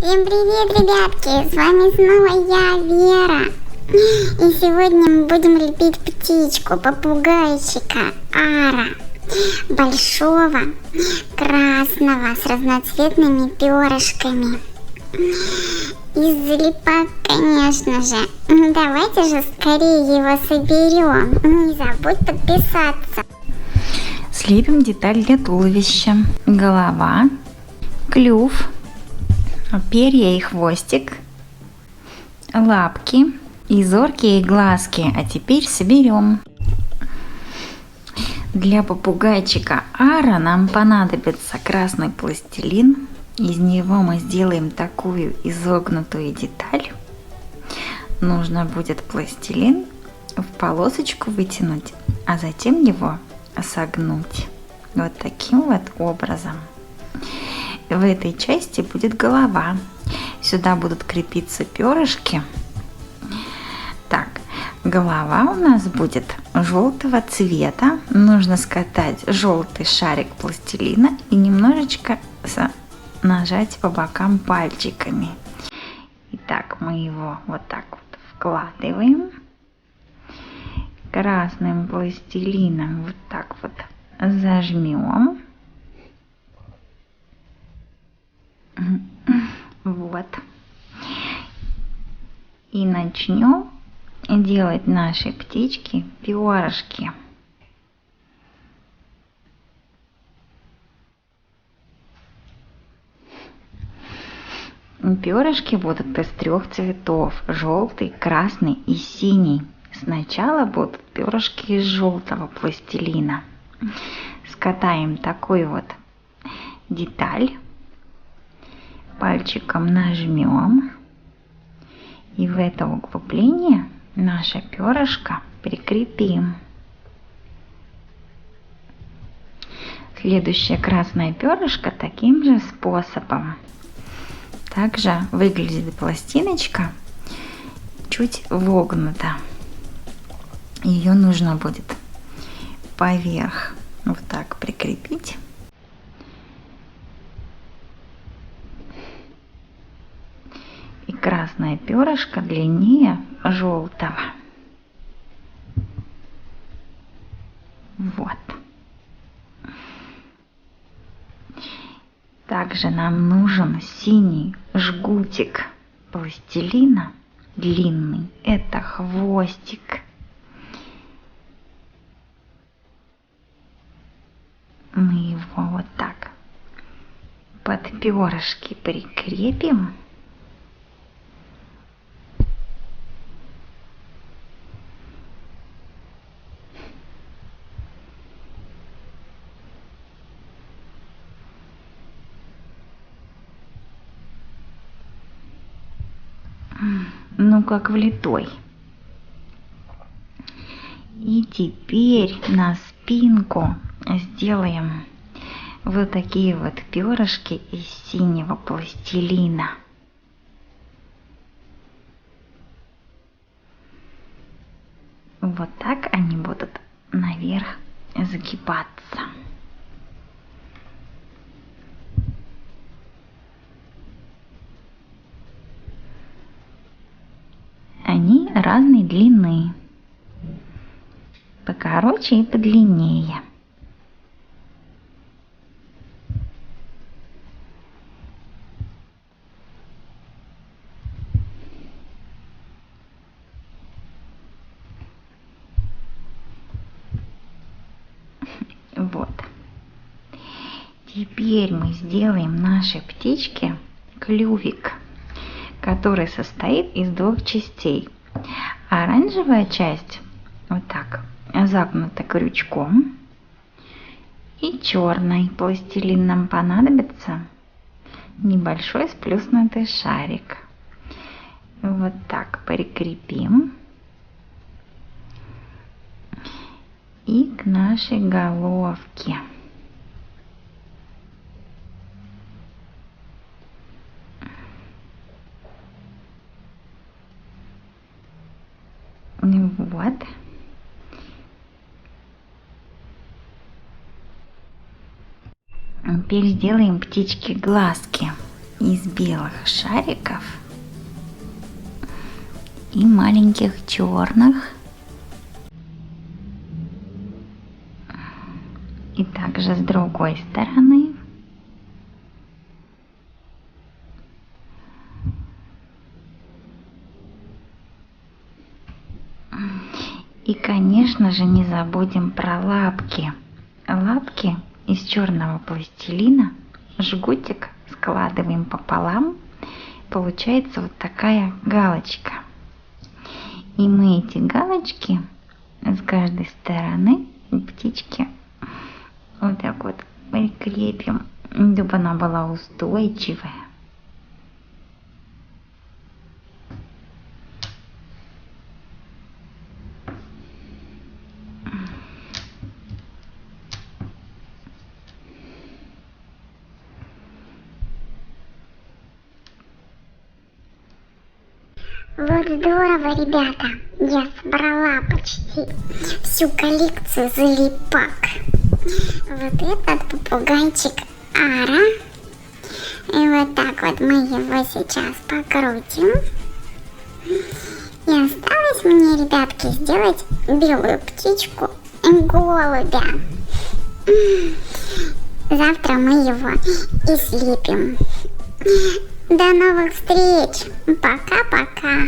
Всем привет, ребятки! С вами снова я, Вера. И сегодня мы будем лепить птичку, попугайчика Ара. Большого, красного, с разноцветными перышками. Из залипак, конечно же. Давайте же скорее его соберем. Не забудь подписаться. Слепим деталь для туловища. Голова, клюв, перья и хвостик, лапки и зоркие глазки. А теперь соберем. Для попугайчика Ара нам понадобится красный пластилин. Из него мы сделаем такую изогнутую деталь. Нужно будет пластилин в полосочку вытянуть, а затем его согнуть вот таким вот образом. В этой части будет голова. Сюда будут крепиться перышки. Так, голова у нас будет желтого цвета. Нужно скатать желтый шарик пластилина и немножечко нажать по бокам пальчиками. Итак, мы его вот так вот вкладываем. Красным пластилином вот так вот зажмем. Вот. И начнем делать нашей птичке перышки. Перышки будут из 3 цветов: желтый, красный и синий. Сначала будут перышки из желтого пластилина. Скатаем такую вот деталь, пальчиком нажмем, и в это углубление наше перышко прикрепим. Следующее красное перышко таким же способом. Также выглядит пластиночка чуть вогнута. Ее нужно будет поверх вот так прикрепить. И красное перышко длиннее желтого. Вот. Также нам нужен синий жгутик пластилина, длинный. Это хвостик. Мы его вот так под перышки прикрепим. Ну, как влитой. И теперь на спинку сделаем вот такие вот перышки из синего пластилина. Вот так они будут наверх загибаться. Они разной длины, покороче и подлиннее. Вот. Теперь мы сделаем нашей птичке клювик, который состоит из 2 частей. Оранжевая часть вот так загнута крючком, и черный пластилин нам понадобится небольшой сплюснутый шарик. Вот так прикрепим и к нашей головке. Вот. Теперь сделаем птичке глазки. из белых шариков и маленьких черных. И также с другой стороны. И, конечно же, не забудем про лапки. Лапки из черного пластилина, жгутик складываем пополам. Получается вот такая галочка. И мы эти галочки с каждой стороны птички вот так вот прикрепим, чтобы она была устойчивая. Вот здорово, ребята. Я собрала почти всю коллекцию залипак. Вот этот попугайчик Ара. И вот так вот мы его сейчас покрутим. И осталось мне, ребятки, сделать белую птичку и голубя. Завтра мы его и слепим. До новых встреч. Пока-пока.